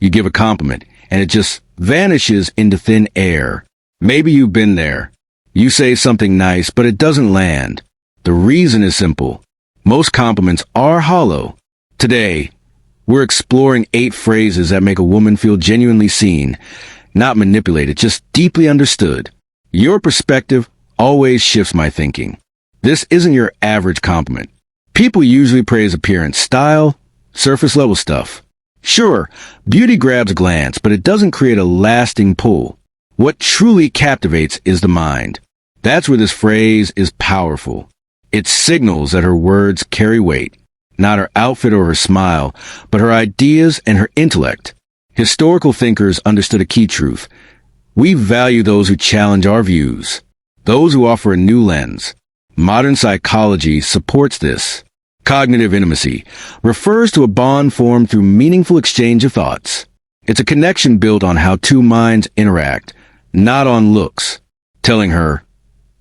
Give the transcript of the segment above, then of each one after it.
You give a compliment, and it just vanishes into thin air. Maybe you've been there. You say something nice, but it doesn't land. The reason is simple. Most compliments are hollow. Today, we're exploring 8 phrases that make a woman feel genuinely seen, not manipulated, just deeply understood. Your perspective always shifts my thinking. This isn't your average compliment. People usually praise appearance, style, surface-level stuff. Sure, beauty grabs a glance, but it doesn't create a lasting pull. What truly captivates is the mind. That's where this phrase is powerful. It signals that her words carry weight, not her outfit or her smile, but her ideas and her intellect. Historical thinkers understood a key truth. We value those who challenge our views, those who offer a new lens. Modern psychology supports this. Cognitive intimacy refers to a bond formed through meaningful exchange of thoughts. It's a connection built on how two minds interact, not on looks. Telling her,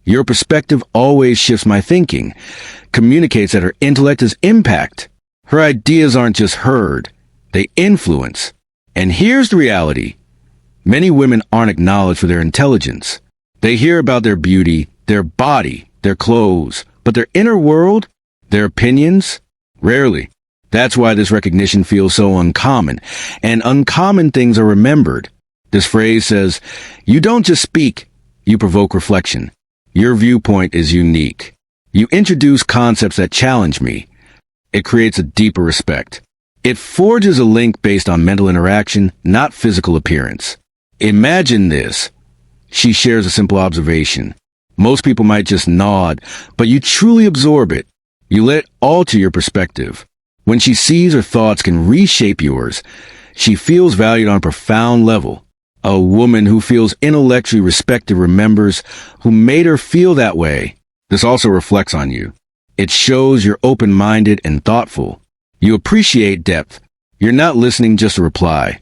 "Your perspective always shifts my thinking," communicates that her intellect has impact. Her ideas aren't just heard, they influence. And here's the reality. Many women aren't acknowledged for their intelligence. They hear about their beauty, their body, their clothes, but their inner world, their opinions, rarely. That's why this recognition feels so uncommon, and uncommon things are remembered. This phrase says, you don't just speak, you provoke reflection. Your viewpoint is unique. You introduce concepts that challenge me. It creates a deeper respect. It forges a link based on mental interaction, not physical appearance. Imagine this. She shares a simple observation. Most people might just nod, but you truly absorb it. You let it alter your perspective. When she sees her thoughts can reshape yours, she feels valued on a profound level. A woman who feels intellectually respected remembers who made her feel that way. This also reflects on you. It shows you're open-minded and thoughtful. You appreciate depth. You're not listening just to reply.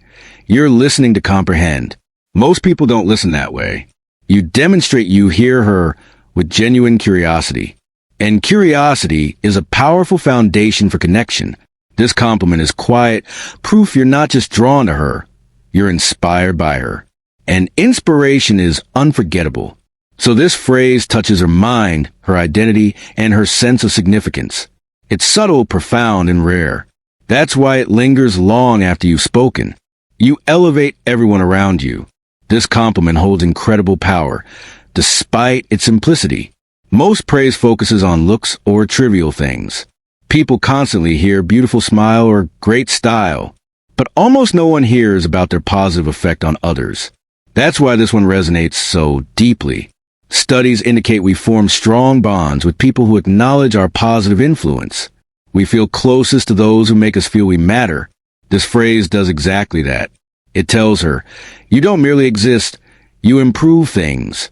You're listening to comprehend. Most people don't listen that way. You demonstrate you hear her with genuine curiosity. And curiosity is a powerful foundation for connection. This compliment is quiet, proof you're not just drawn to her. You're inspired by her. And inspiration is unforgettable. So this phrase touches her mind, her identity, and her sense of significance. It's subtle, profound, and rare. That's why it lingers long after you've spoken. You elevate everyone around you. This compliment holds incredible power, despite its simplicity. Most praise focuses on looks or trivial things. People constantly hear beautiful smile or great style, but almost no one hears about their positive effect on others. That's why this one resonates so deeply. Studies indicate we form strong bonds with people who acknowledge our positive influence. We feel closest to those who make us feel we matter. This phrase does exactly that. It tells her, you don't merely exist, you improve things.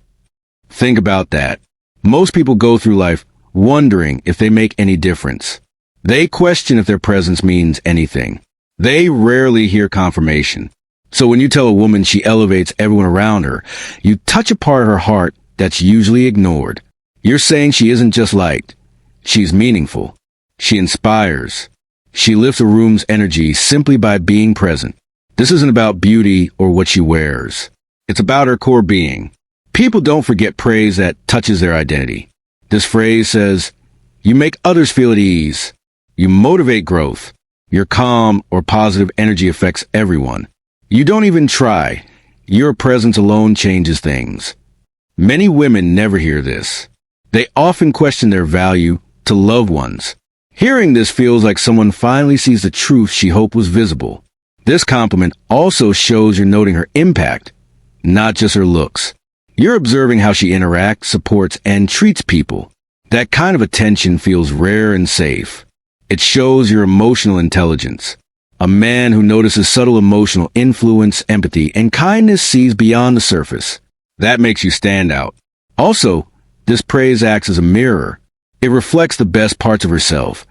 Think about that. Most people go through life wondering if they make any difference. They question if their presence means anything. They rarely hear confirmation. So when you tell a woman she elevates everyone around her, you touch a part of her heart that's usually ignored. You're saying she isn't just liked. She's meaningful. She inspires. She lifts a room's energy simply by being present. This isn't about beauty or what she wears. It's about her core being. People don't forget praise that touches their identity. This phrase says, you make others feel at ease. You motivate growth. Your calm or positive energy affects everyone. You don't even try. Your presence alone changes things. Many women never hear this. They often question their value to loved ones. Hearing this feels like someone finally sees the truth she hoped was visible. This compliment also shows you're noting her impact, not just her looks. You're observing how she interacts, supports, and treats people. That kind of attention feels rare and safe. It shows your emotional intelligence. A man who notices subtle emotional influence, empathy, and kindness sees beyond the surface. That makes you stand out. Also, this praise acts as a mirror. It reflects the best parts of herself,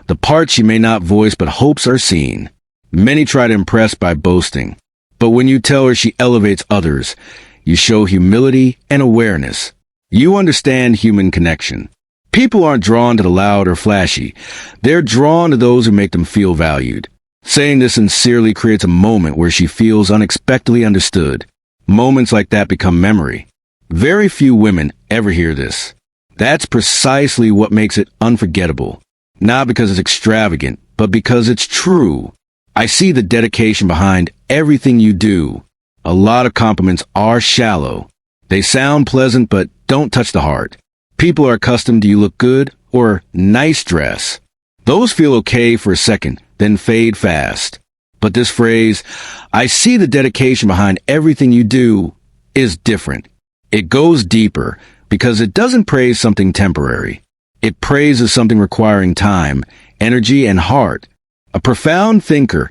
the parts she may not voice but hopes are seen. Many try to impress by boasting, but when you tell her she elevates others, you show humility and awareness. You understand human connection. People aren't drawn to the loud or flashy. They're drawn to those who make them feel valued. Saying this sincerely creates a moment where she feels unexpectedly understood. Moments like that become memory. Very few women ever hear this. That's precisely what makes it unforgettable. Not because it's extravagant, but because it's true. I see the dedication behind everything you do. A lot of compliments are shallow. They sound pleasant but don't touch the heart. People are accustomed to "you look good" or "nice dress." Those feel okay for a second, then fade fast. But this phrase, "I see the dedication behind everything you do," is different. It goes deeper because it doesn't praise something temporary. It praises something requiring time, energy, and heart. A profound thinker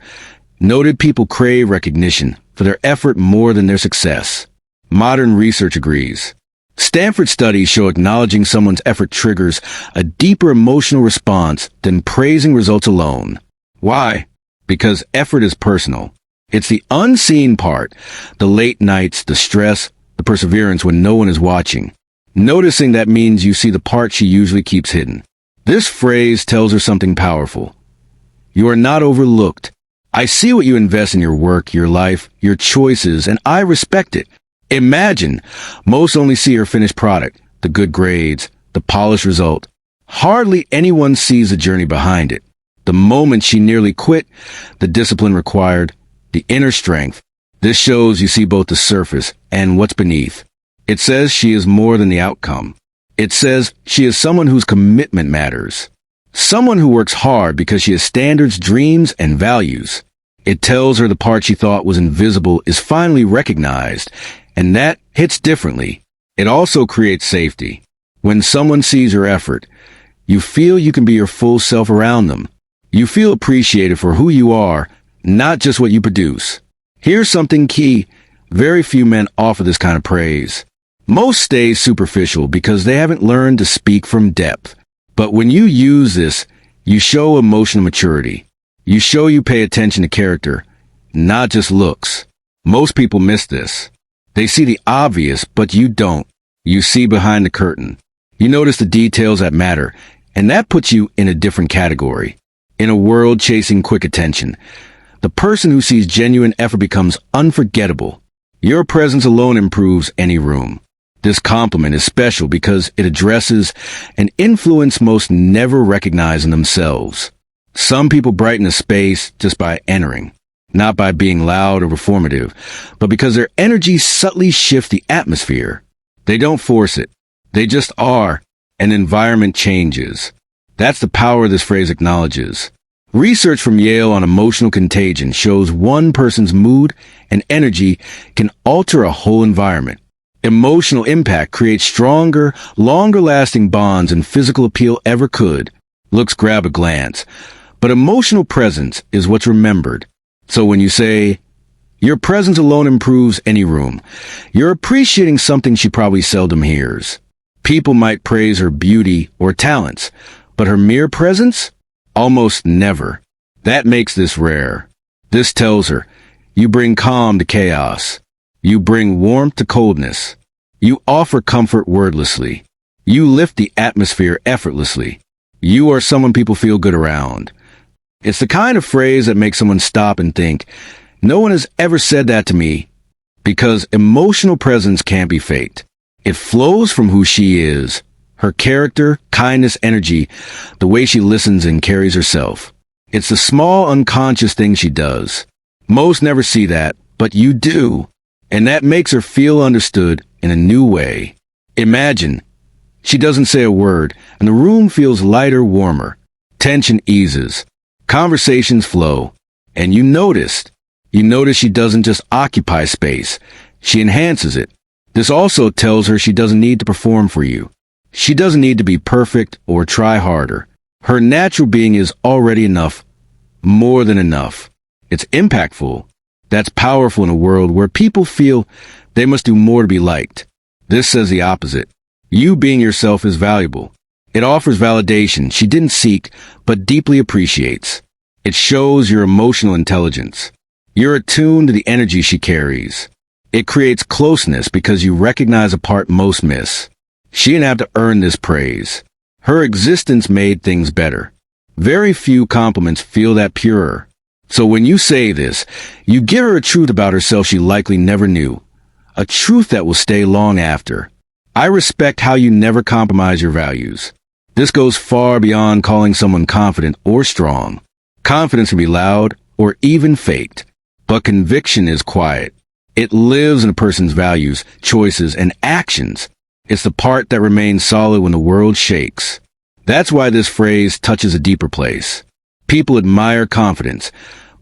noted people crave recognition for their effort more than their success. Modern research agrees. Stanford studies show acknowledging someone's effort triggers a deeper emotional response than praising results alone. Why? Because effort is personal. It's the unseen part, the late nights, the stress, the perseverance when no one is watching. Noticing that means you see the part she usually keeps hidden. This phrase tells her something powerful. You are not overlooked. I see what you invest in your work, your life, your choices, and I respect it. Imagine, most only see her finished product, the good grades, the polished result. Hardly anyone sees the journey behind it. The moment she nearly quit, the discipline required, the inner strength. This shows you see both the surface and what's beneath. It says she is more than the outcome. It says she is someone whose commitment matters. Someone who works hard because she has standards, dreams, and values. It tells her the part she thought was invisible is finally recognized, and that hits differently. It also creates safety. When someone sees your effort, you feel you can be your full self around them. You feel appreciated for who you are, not just what you produce. Here's something key. Very few men offer this kind of praise. Most stay superficial because they haven't learned to speak from depth. But when you use this, you show emotional maturity. You show you pay attention to character, not just looks. Most people miss this. They see the obvious, but you don't. You see behind the curtain. You notice the details that matter, and that puts you in a different category. In a world chasing quick attention, the person who sees genuine effort becomes unforgettable. Your presence alone improves any room. This compliment is special because it addresses an influence most never recognize in themselves. Some people brighten a space just by entering, not by being loud or performative, but because their energy subtly shifts the atmosphere. They don't force it. They just are. An environment changes. That's the power this phrase acknowledges. Research from Yale on emotional contagion shows one person's mood and energy can alter a whole environment. Emotional impact creates stronger, longer-lasting bonds than physical appeal ever could. Looks grab a glance, but emotional presence is what's remembered. So when you say, "Your presence alone improves any room," you're appreciating something she probably seldom hears. People might praise her beauty or talents, but her mere presence? Almost never. That makes this rare. This tells her, you bring calm to chaos. You bring warmth to coldness. You offer comfort wordlessly. You lift the atmosphere effortlessly. You are someone people feel good around. It's the kind of phrase that makes someone stop and think, no one has ever said that to me, because emotional presence can't be faked. It flows from who she is, her character, kindness, energy, the way she listens and carries herself. It's the small unconscious things she does. Most never see that, but you do. And that makes her feel understood in a new way. Imagine, she doesn't say a word, and the room feels lighter, warmer. Tension eases. Conversations flow. And you notice she doesn't just occupy space. She enhances it. This also tells her she doesn't need to perform for you. She doesn't need to be perfect or try harder. Her natural being is already enough, more than enough. It's impactful. That's powerful in a world where people feel they must do more to be liked. This says the opposite. You being yourself is valuable. It offers validation she didn't seek, but deeply appreciates. It shows your emotional intelligence. You're attuned to the energy she carries. It creates closeness because you recognize a part most miss. She didn't have to earn this praise. Her existence made things better. Very few compliments feel that purer. So when you say this, you give her a truth about herself she likely never knew. A truth that will stay long after. I respect how you never compromise your values. This goes far beyond calling someone confident or strong. Confidence can be loud or even faked, but conviction is quiet. It lives in a person's values, choices, and actions. It's the part that remains solid when the world shakes. That's why this phrase touches a deeper place. People admire confidence,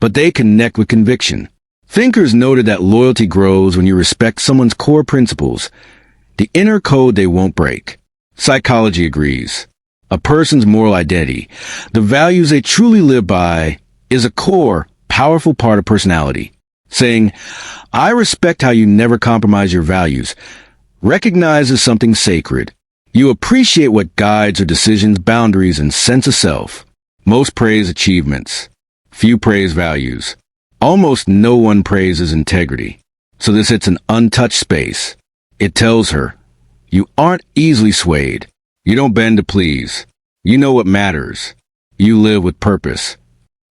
but they connect with conviction. Thinkers noted that loyalty grows when you respect someone's core principles, the inner code they won't break. Psychology agrees. A person's moral identity, the values they truly live by, is a core, powerful part of personality. Saying, I respect how you never compromise your values, recognizes something sacred. You appreciate what guides your decisions, boundaries, and sense of self. Most praise achievements. Few praise values. Almost no one praises integrity. So this hits an untouched space. It tells her, you aren't easily swayed. You don't bend to please. You know what matters. You live with purpose.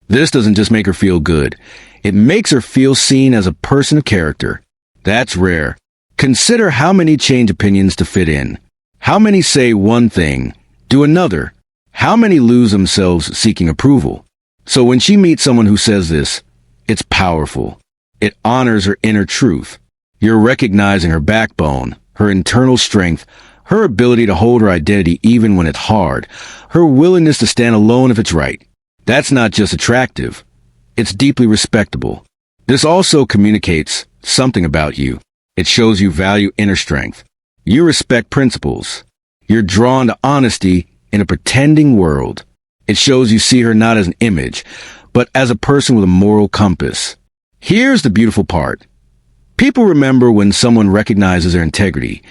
This doesn't just make her feel good. It makes her feel seen as a person of character. That's rare. Consider how many change opinions to fit in. How many say one thing, do another. How many lose themselves seeking approval. So when she meets someone who says this, it's powerful. It honors her inner truth. You're recognizing her backbone, her internal strength, her ability to hold her identity even when it's hard, her willingness to stand alone if it's right. That's not just attractive. It's deeply respectable. This also communicates something about you. It shows you value inner strength. You respect principles. You're drawn to honesty in a pretending world. It shows you see her not as an image, but as a person with a moral compass. Here's the beautiful part. People remember when someone recognizes their integrity,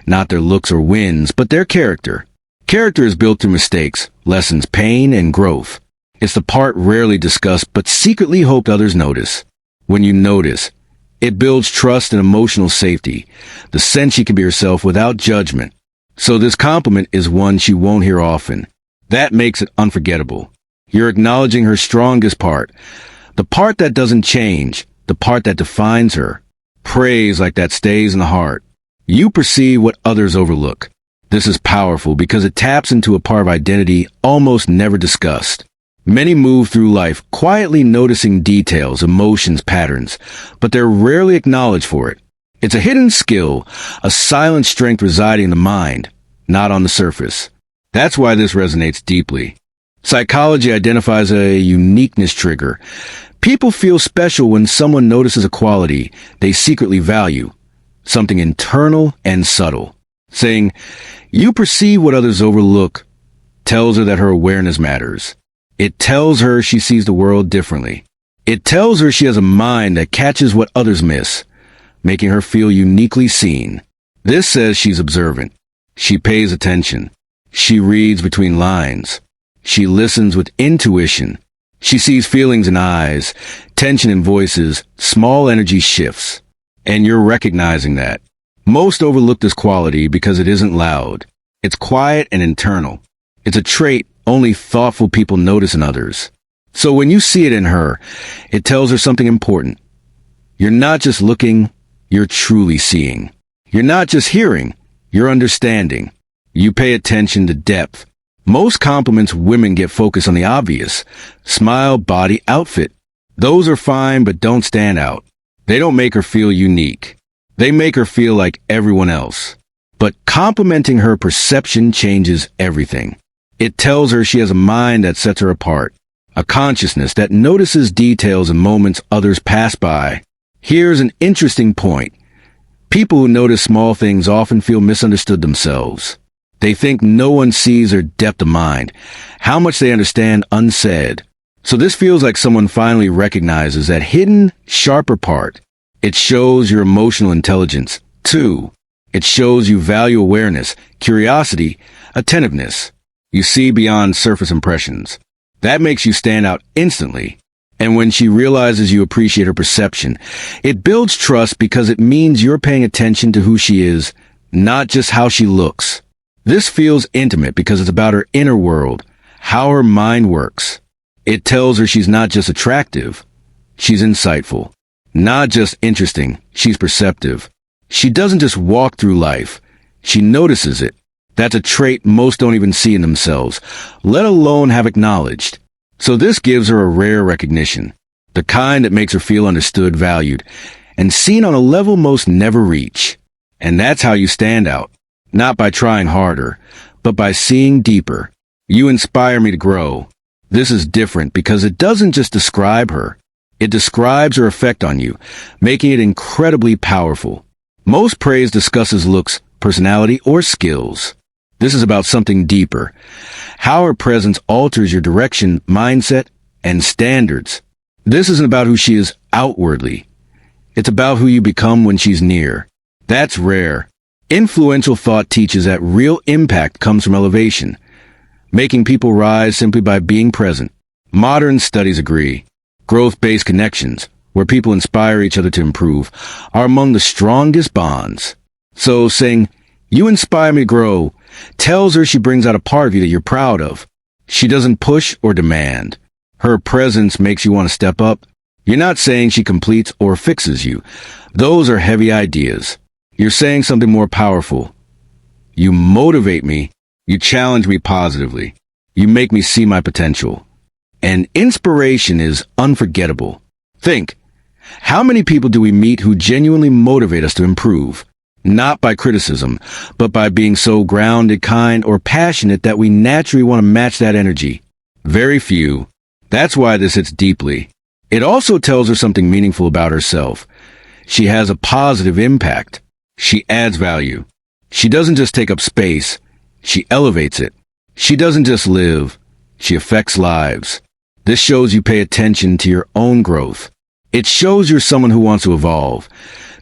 not their looks or wins, but their character. Character is built through mistakes, lessons, pain, and growth. It's the part rarely discussed but secretly hoped others notice. When you notice, it builds trust and emotional safety, the sense she can be herself without judgment. So this compliment is one she won't hear often. That makes it unforgettable. You're acknowledging her strongest part, the part that doesn't change, the part that defines her. Praise like that stays in the heart. You perceive what others overlook. This is powerful because it taps into a part of identity almost never discussed. Many move through life quietly noticing details, emotions, patterns, but they're rarely acknowledged for it. It's a hidden skill, a silent strength residing in the mind, not on the surface. That's why this resonates deeply. Psychology identifies a uniqueness trigger. People feel special when someone notices a quality they secretly value, something internal and subtle. Saying, you perceive what others overlook, tells her that her awareness matters. It tells her she sees the world differently. It tells her she has a mind that catches what others miss, making her feel uniquely seen. This says she's observant. She pays attention. She reads between lines. She listens with intuition. She sees feelings in eyes, tension in voices, small energy shifts. And you're recognizing that. Most overlook this quality because it isn't loud. It's quiet and internal. It's a trait only thoughtful people notice in others. So when you see it in her, it tells her something important. You're not just looking, you're truly seeing. You're not just hearing, you're understanding. You pay attention to depth. Most compliments women get focused on the obvious. Smile, body, outfit. Those are fine but don't stand out. They don't make her feel unique. They make her feel like everyone else. But complimenting her perception changes everything. It tells her she has a mind that sets her apart, a consciousness that notices details and moments others pass by. Here's an interesting point. People who notice small things often feel misunderstood themselves. They think no one sees their depth of mind, how much they understand unsaid. So this feels like someone finally recognizes that hidden, sharper part. It shows your emotional intelligence, too. It shows you value awareness, curiosity, attentiveness. You see beyond surface impressions. That makes you stand out instantly. And when she realizes you appreciate her perception, it builds trust because it means you're paying attention to who she is, not just how she looks. This feels intimate because it's about her inner world, how her mind works. It tells her she's not just attractive, She's insightful. Not just interesting, she's perceptive. She doesn't just walk through life. She notices it. That's a trait most don't even see in themselves, let alone have acknowledged. So this gives her a rare recognition, the kind that makes her feel understood, valued, and seen on a level most never reach. And that's how you stand out, not by trying harder, but by seeing deeper. You inspire me to grow. This is different because it doesn't just describe her. It describes her effect on you, making it incredibly powerful. Most praise discusses looks, personality, or skills. This is about something deeper. How her presence alters your direction, mindset, and standards. This isn't about who she is outwardly. It's about who you become when she's near. That's rare. Influential thought teaches that real impact comes from elevation, making people rise simply by being present. Modern studies agree. Growth-based connections, where people inspire each other to improve, are among the strongest bonds. So saying, "You inspire me to grow," tells her she brings out a part of you that you're proud of. She doesn't push or demand. Her presence makes you want to step up. You're not saying she completes or fixes you. Those are heavy ideas. You're saying something more powerful. You motivate me. You challenge me positively. You make me see my potential. And inspiration is unforgettable. Think, how many people do we meet who genuinely motivate us to improve? Not by criticism, but by being so grounded, kind, or passionate that we naturally want to match that energy. Very few. That's why this hits deeply. It also tells her something meaningful about herself. She has a positive impact. She adds value. She doesn't just take up space. She elevates it. She doesn't just live. She affects lives. This shows you pay attention to your own growth. It shows you're someone who wants to evolve,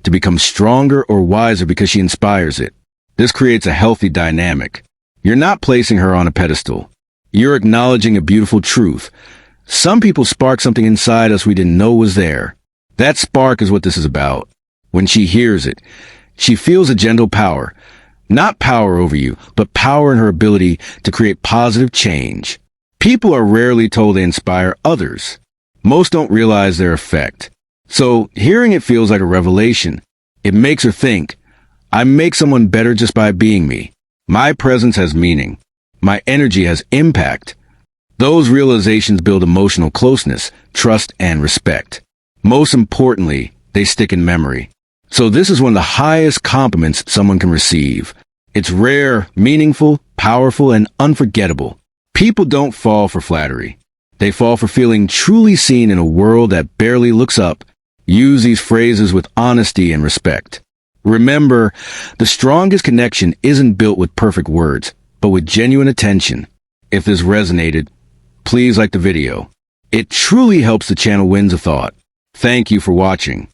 to become stronger or wiser because she inspires it. This creates a healthy dynamic. You're not placing her on a pedestal. You're acknowledging a beautiful truth. Some people spark something inside us we didn't know was there. That spark is what this is about. When she hears it, she feels a gentle power. Not power over you, but power in her ability to create positive change. People are rarely told they inspire others. Most don't realize their effect. So, hearing it feels like a revelation. It makes her think, I make someone better just by being me. My presence has meaning. My energy has impact. Those realizations build emotional closeness, trust, and respect. Most importantly, they stick in memory. So this is one of the highest compliments someone can receive. It's rare, meaningful, powerful, and unforgettable. People don't fall for flattery. They fall for feeling truly seen in a world that barely looks up. Use these phrases with honesty and respect. Remember, the strongest connection isn't built with perfect words, but with genuine attention. If this resonated, please like the video. It truly helps the channel wins a thought. Thank you for watching.